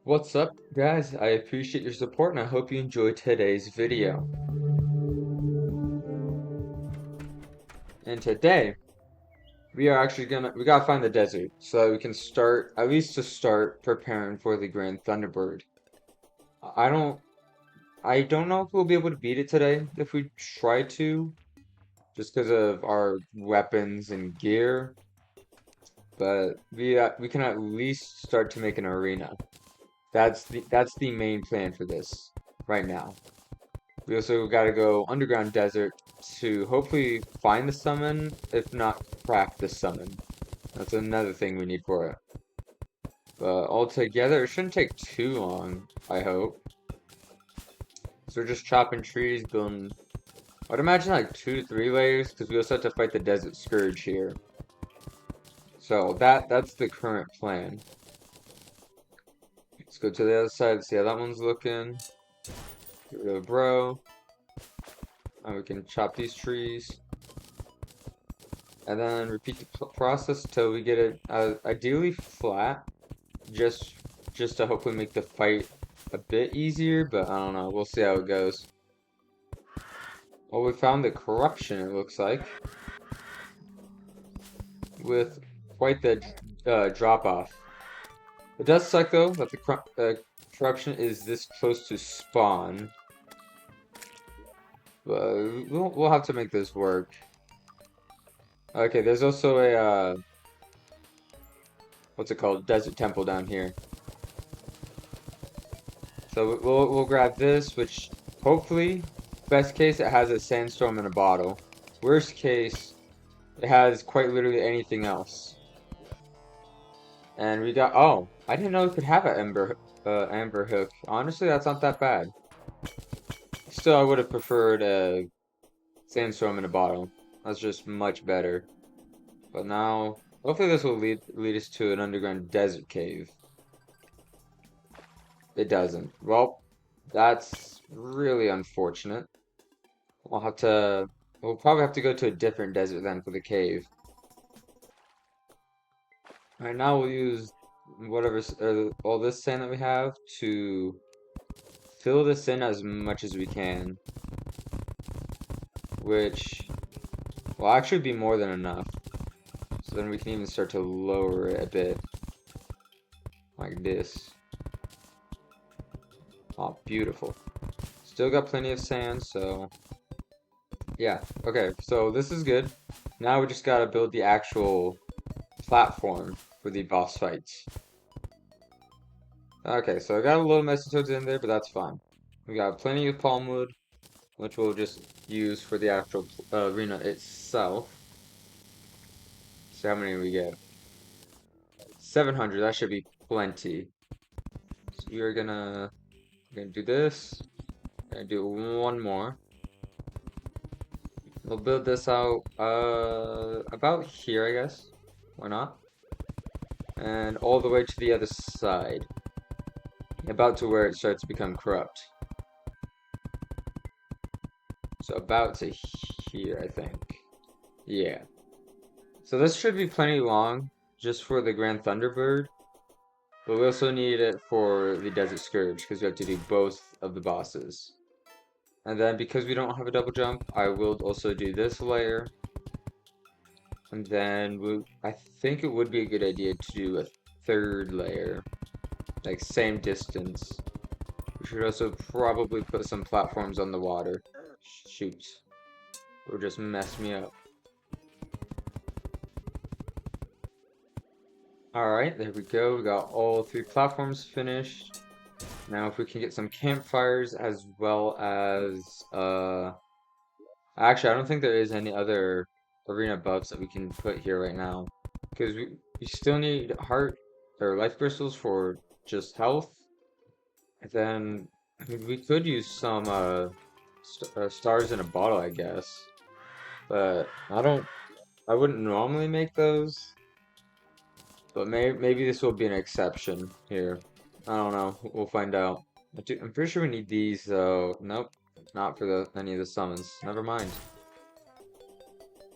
What's up, guys? I appreciate your support and I hope you enjoyed today's video. And today, we gotta find the desert so that we can start, at least to start preparing for the Grand Thunderbird. I don't, I don't know if we'll be able to beat it today if we try to, just because of our weapons and gear, but we can at least start to make an arena. That's the main plan for this right now. We also gotta go underground desert to hopefully find the summon, if not craft the summon. That's another thing we need for it. But altogether, it shouldn't take too long, I hope. So we're just chopping trees, building, I'd imagine like 2 to 3 layers, because we also have to fight the Desert Scourge here. So that's the current plan. Let's go to the other side, see how that one's looking. Get rid of bro. And we can chop these trees. And then repeat the process till we get it ideally flat, just just to hopefully make the fight a bit easier, but I don't know, we'll see how it goes. Well, we found the corruption, it looks like, with quite the drop-off. It does suck, though, that the corruption is this close to spawn, but we'll have to make this work. Okay, there's also a, what's it called, desert temple down here. So we'll grab this, which hopefully, best case, it has a sandstorm in a bottle. Worst case, it has quite literally anything else. And we got, oh, I didn't know we could have an amber hook. Honestly, that's not that bad. Still, I would have preferred a sandstorm in a bottle. That's just much better. But now, hopefully this will lead us to an underground desert cave. It doesn't. Well, that's really unfortunate. We'll probably have to go to a different desert then for the cave. Alright, now we'll use all this sand that we have to fill this in as much as we can. Which will actually be more than enough. So then we can even start to lower it a bit. Like this. Oh, beautiful. Still got plenty of sand, so yeah. Okay, so this is good. Now we just gotta build the actual platform for the boss fights. Okay, so I got a little messy toads in there, but that's fine. We got plenty of palm wood, which we'll just use for the actual arena itself. So how many we get? 700, that should be plenty. So we're gonna do this. Gonna do one more. We'll build this out about here, I guess. Why not? And all the way to the other side. About to where it starts to become corrupt. So about to here, I think. Yeah. So this should be plenty long, just for the Grand Thunderbird. But we also need it for the Desert Scourge, because we have to do both of the bosses. And then because we don't have a double jump, I will also do this layer. And then I think it would be a good idea to do a third layer. Like same distance. We should also probably put some platforms on the water. Shoot. Or just mess me up. Alright, there we go. We got all 3 platforms finished. Now if we can get some campfires as well as actually I don't think there is any other arena buffs that we can put here right now. Because we still need heart or life crystals for just health. And then I mean, we could use some stars in a bottle, I guess. But I wouldn't normally make those. But maybe this will be an exception here. I don't know. We'll find out. I'm pretty sure we need these, though. Nope. Not for any of the summons. Never mind.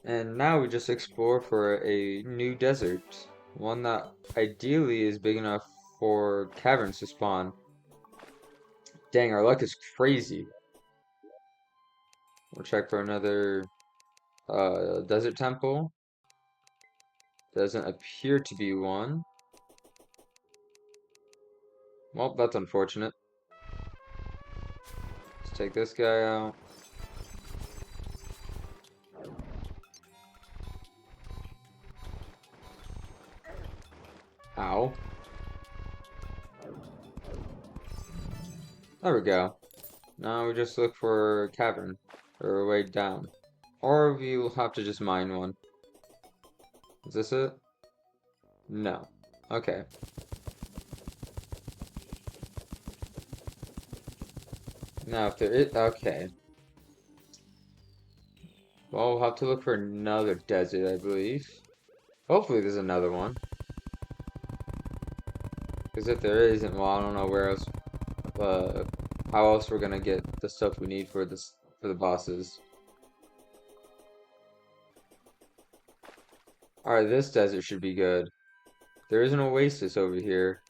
And now we just explore for a new desert. One that ideally is big enough for caverns to spawn. Dang, our luck is crazy. We'll check for another desert temple. Doesn't appear to be one. Well, that's unfortunate. Let's take this guy out. Ow. There we go. Now we just look for a cavern, or a way down. Or we'll have to just mine one. Is this it? No. Okay. Now if there is, okay. Well, we'll have to look for another desert, I believe. Hopefully there's another one. Because if there isn't, well, I don't know where else, how else we're gonna get the stuff we need for this, for the bosses. Alright, this desert should be good. There is an oasis over here.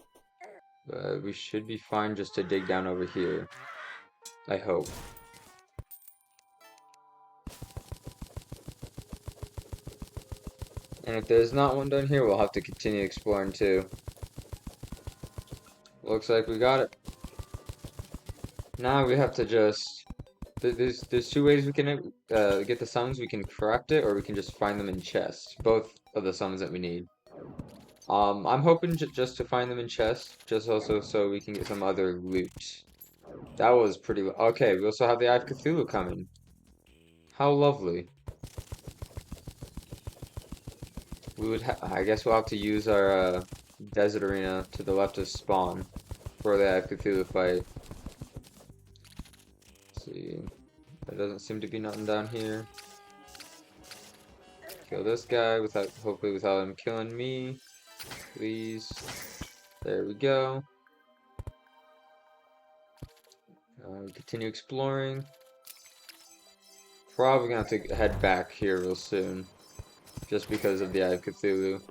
But we should be fine just to dig down over here. I hope. And if there's not one down here, we'll have to continue exploring too. Looks like we got it. Now we have to just... There's two ways we can get the summons. We can craft it, or we can just find them in chests. Both of the summons that we need. I'm hoping just to find them in chests, just also so we can get some other loot. That was pretty... Okay, we also have the Eye of Cthulhu coming. How lovely. We would I guess we'll have to use our desert arena to the left of spawn for the Eye of Cthulhu fight. Let's see. There doesn't seem to be nothing down here. Kill this guy without, hopefully without him killing me. Please. There we go. Continue exploring. Probably gonna have to head back here real soon. Just because of the Eye of Cthulhu.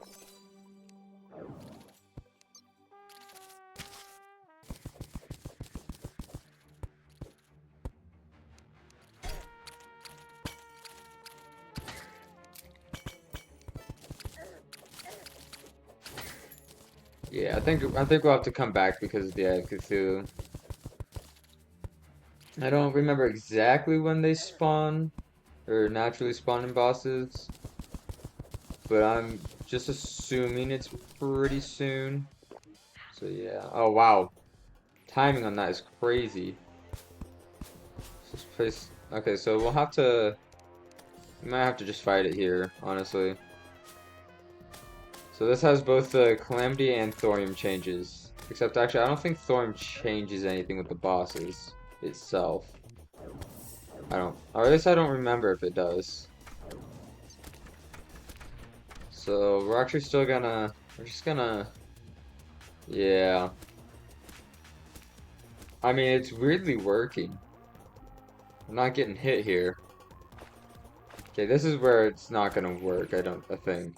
Yeah, I think we'll have to come back because of the Eye of Cthulhu. I don't remember exactly when they spawn, or naturally spawning bosses, but I'm just assuming it's pretty soon. So yeah. Oh wow, timing on that is crazy. This place. Okay, so we'll have to. We might have to just fight it here, honestly. So this has both the Calamity and Thorium changes. Except actually, I don't think Thorium changes anything with the bosses itself. Or at least I don't remember if it does. So we're actually still gonna, yeah. I mean, it's weirdly working. I'm not getting hit here. Okay, this is where it's not gonna work, I think.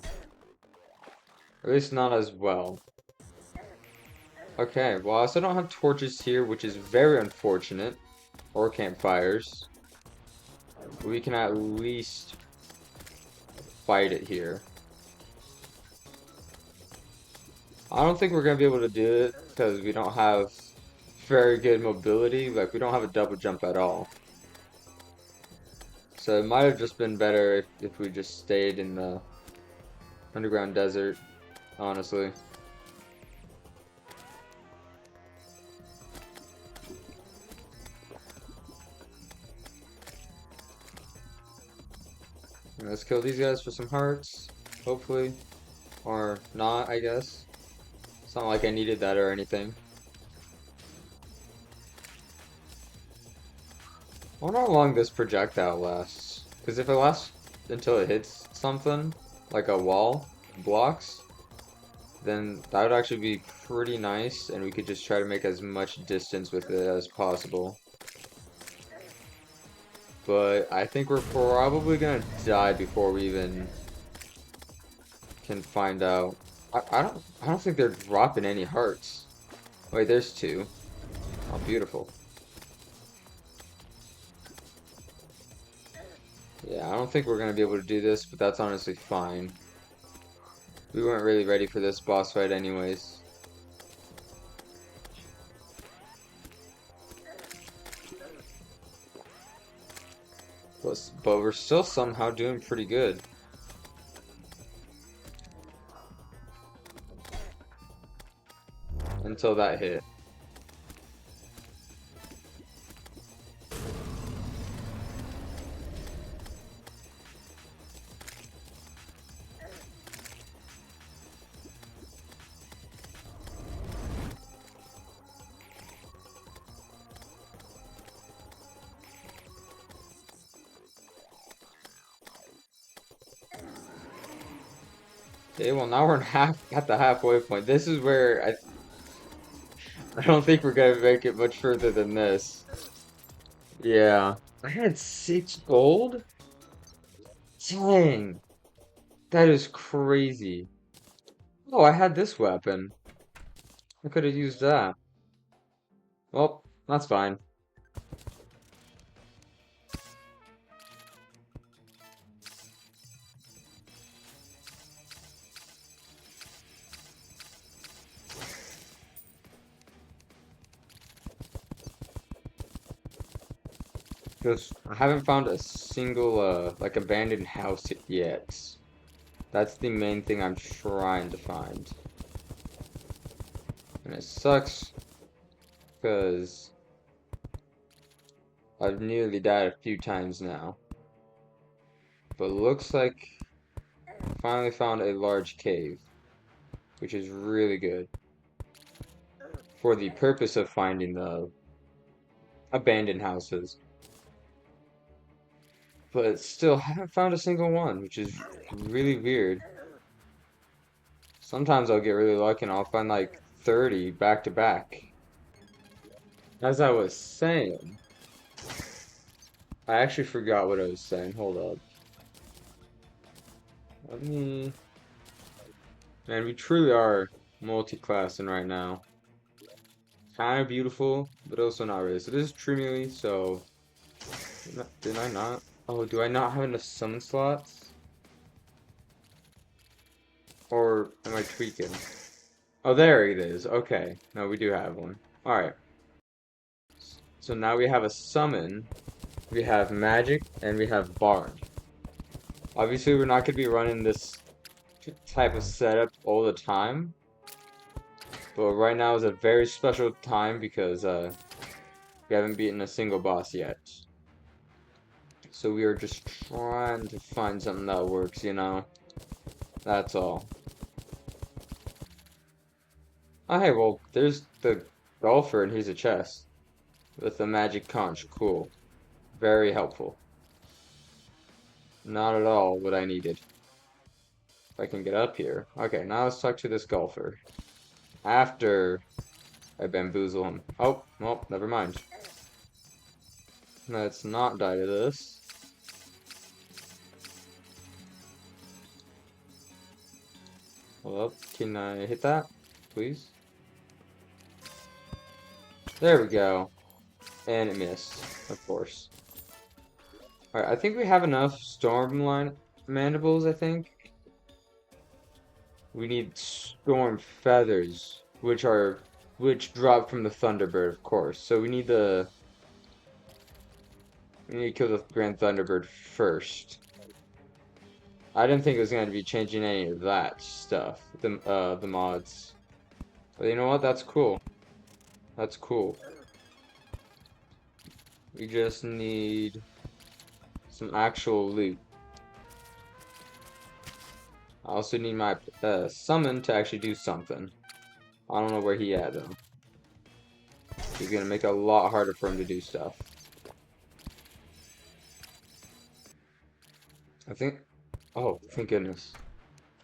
At least not as well. Okay, well, I also don't have torches here, which is very unfortunate. Or campfires. We can at least fight it here. I don't think we're gonna be able to do it because we don't have very good mobility. Like, we don't have a double jump at all. So it might have just been better if we just stayed in the underground desert, honestly. Let's kill these guys for some hearts, hopefully. Or not, I guess. It's not like I needed that or anything. I wonder how long this projectile lasts. Because if it lasts until it hits something, like a wall, blocks, then that would actually be pretty nice, and we could just try to make as much distance with it as possible. But I think we're probably gonna die before we even can find out. I don't think they're dropping any hearts. Wait, there's two. Oh, beautiful. Yeah, I don't think we're gonna be able to do this, but that's honestly fine. We weren't really ready for this boss fight anyways. But we're still somehow doing pretty good. Until that hit. Okay, well now we're at the halfway point. This is where I don't think we're gonna make it much further than this. Yeah. I had 6 gold? Dang. That is crazy. Oh, I had this weapon. I could have used that. Well, that's fine. Because I haven't found a single, like, abandoned house yet. That's the main thing I'm trying to find. And it sucks, because I've nearly died a few times now. But looks like I finally found a large cave, which is really good. For the purpose of finding the abandoned houses. But still haven't found a single one, which is really weird. Sometimes I'll get really lucky and I'll find like 30 back to back. As I was saying, I actually forgot what I was saying. Hold up. Let me... Man, we truly are multi-classing right now. Kind of beautiful, but also not really. So this is Trimily, so... Did I not? Oh, do I not have enough summon slots? Or am I tweaking? Oh, there it is. Okay. No, we do have one. Alright. So now we have a summon, we have magic, and we have bard. Obviously, we're not going to be running this type of setup all the time. But right now is a very special time because we haven't beaten a single boss yet. So we are just trying to find something that works, you know? That's all. Oh, hey, well, there's the golfer and here's a chest. With the magic conch. Cool. Very helpful. Not at all what I needed. If I can get up here. Okay, now let's talk to this golfer. After I bamboozle him. Oh, well, never mind. Let's not die to this. Hold up, can I hit that, please? There we go. And it missed, of course. Alright, I think we have enough Stormline mandibles, I think. We need Storm Feathers, which drop from the Thunderbird, of course. So we need to kill the Grand Thunderbird first. I didn't think it was going to be changing any of that stuff, the mods. But you know what? That's cool. That's cool. We just need some actual loot. I also need my summon to actually do something. I don't know where he at though. He's gonna make it a lot harder for him to do stuff. I think. Oh, thank goodness.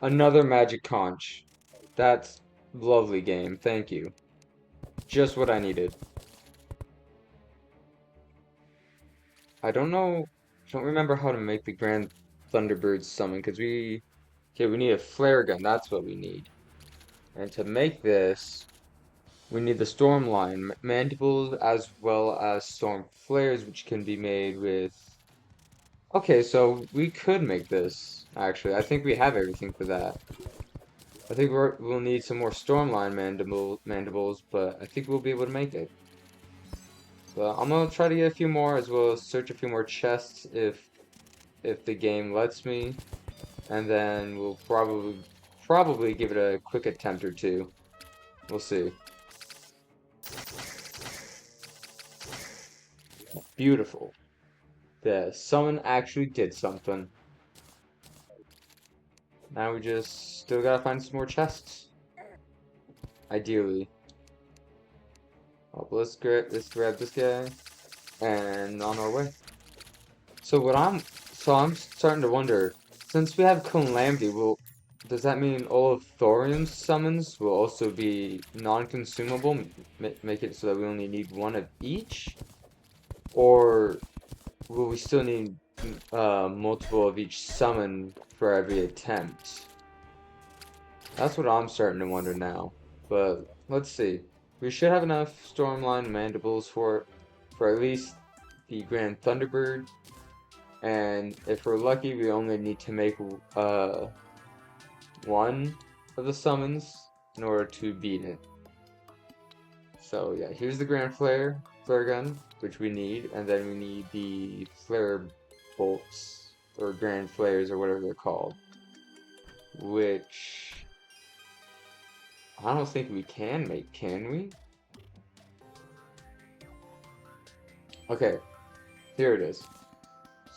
Another magic conch. That's lovely game. Thank you. Just what I needed. I don't remember how to make the Grand Thunderbird summon because okay, we need a flare gun. That's what we need. And to make this, We need the Stormline mandibles as well as storm flares, which can be made with. Okay, so we could make this, actually. I think we have everything for that. I think we'll need some more Stormline mandibles, but I think we'll be able to make it. But I'm gonna try to get a few more, as well as search a few more chests if the game lets me, and then we'll probably give it a quick attempt or two. We'll see. Beautiful. The summon actually did something. Now we just still gotta find some more chests. Ideally. Oh, let's grab this guy and on our way. So I'm starting to wonder, since we have Calamity, does that mean all of Thorium's summons will also be non-consumable? Make it so that we only need one of each? Or will we still need multiple of each summon for every attempt? That's what I'm starting to wonder now. But let's see. We should have enough Stormline mandibles for at least the Grand Thunderbird. And if we're lucky, we only need to make one of the summons in order to beat it. So yeah, here's the flare gun, which we need, and then we need the flare bolts or grand flares or whatever they're called, which I don't think we can make, can we? Okay, here it is.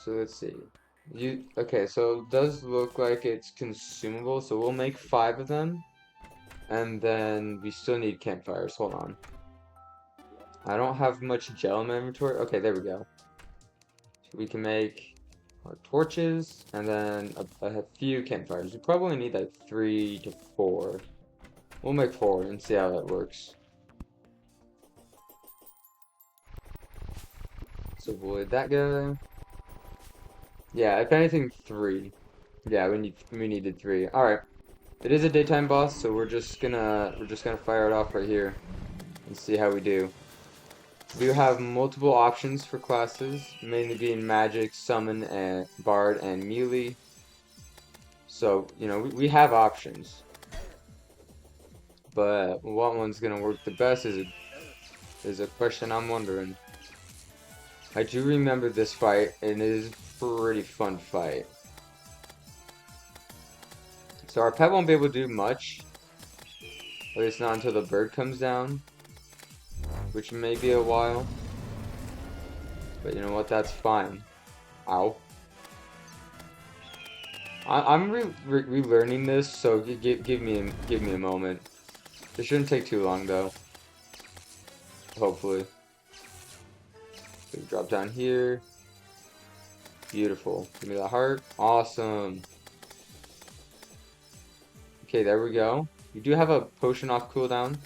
So let's see. Okay, so it does look like it's consumable, so we'll make 5 of them. And then we still need campfires. Hold on. I don't have much gel in my inventory. Okay, there we go. So we can make our torches and then a few campfires. We probably need like 3 to 4. We'll make 4 and see how that works. So avoid that guy. Yeah, if anything, 3. Yeah, we needed 3. All right. It is a daytime boss, so we're just gonna fire it off right here and see how we do. We have multiple options for classes, mainly being magic, summon, and bard, and melee. So, you know, we have options. But what one's gonna work the best is a question I'm wondering. I do remember this fight, and it is a pretty fun fight. So our pet won't be able to do much, at least not until the bird comes down, which may be a while. But you know what? That's fine. Ow. I'm relearning this, so give me a moment. It shouldn't take too long though. Hopefully. So we drop down here. Beautiful. Give me the heart. Awesome. Okay, there we go. We do have a potion off cooldown,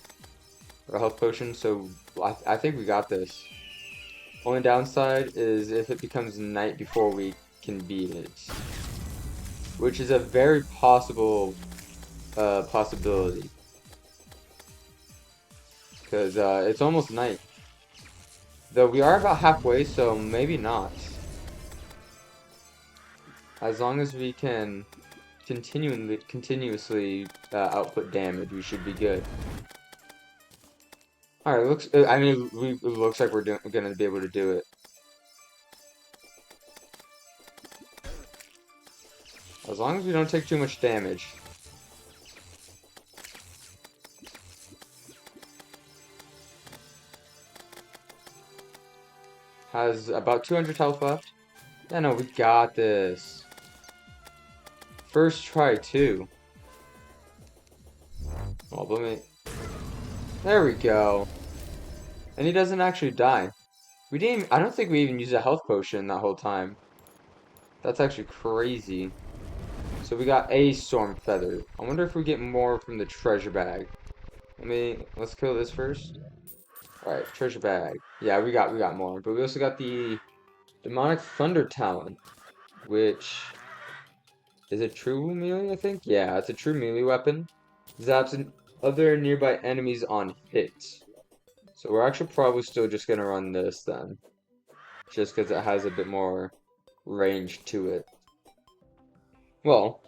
or a health potion, so I think we got this. Only downside is if it becomes night before we can beat it, which is a very possible possibility, because it's almost night. Though we are about halfway, so maybe not. As long as we can continuously output damage, we should be good. All right, it looks like we're gonna be able to do it. As long as we don't take too much damage. Has about 200 health left. Yeah, no, we got this. First try, too. Oh, let me... There we go. And he doesn't actually die. I don't think we even used a health potion that whole time. That's actually crazy. So we got a storm feather. I wonder if we get more from the treasure bag. Let's kill this first. Alright, treasure bag. Yeah, we got more. But we also got the demonic thunder talon, which is a true melee, I think? Yeah, it's a true melee weapon. Zaps other nearby enemies on hit. So we're actually probably still just gonna run this then, just because it has a bit more range to it. Well,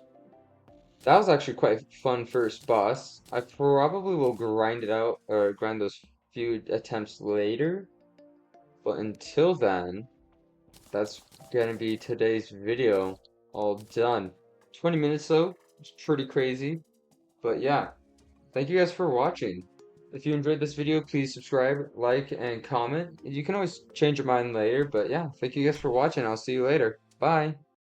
that was actually quite a fun first boss. I probably will grind it out or grind those few attempts later. But until then, that's gonna be today's video all done. 20 minutes though, it's pretty crazy. But yeah, thank you guys for watching. If you enjoyed this video, please subscribe, like, and comment. You can always change your mind later, but yeah, thank you guys for watching. I'll see you later. Bye.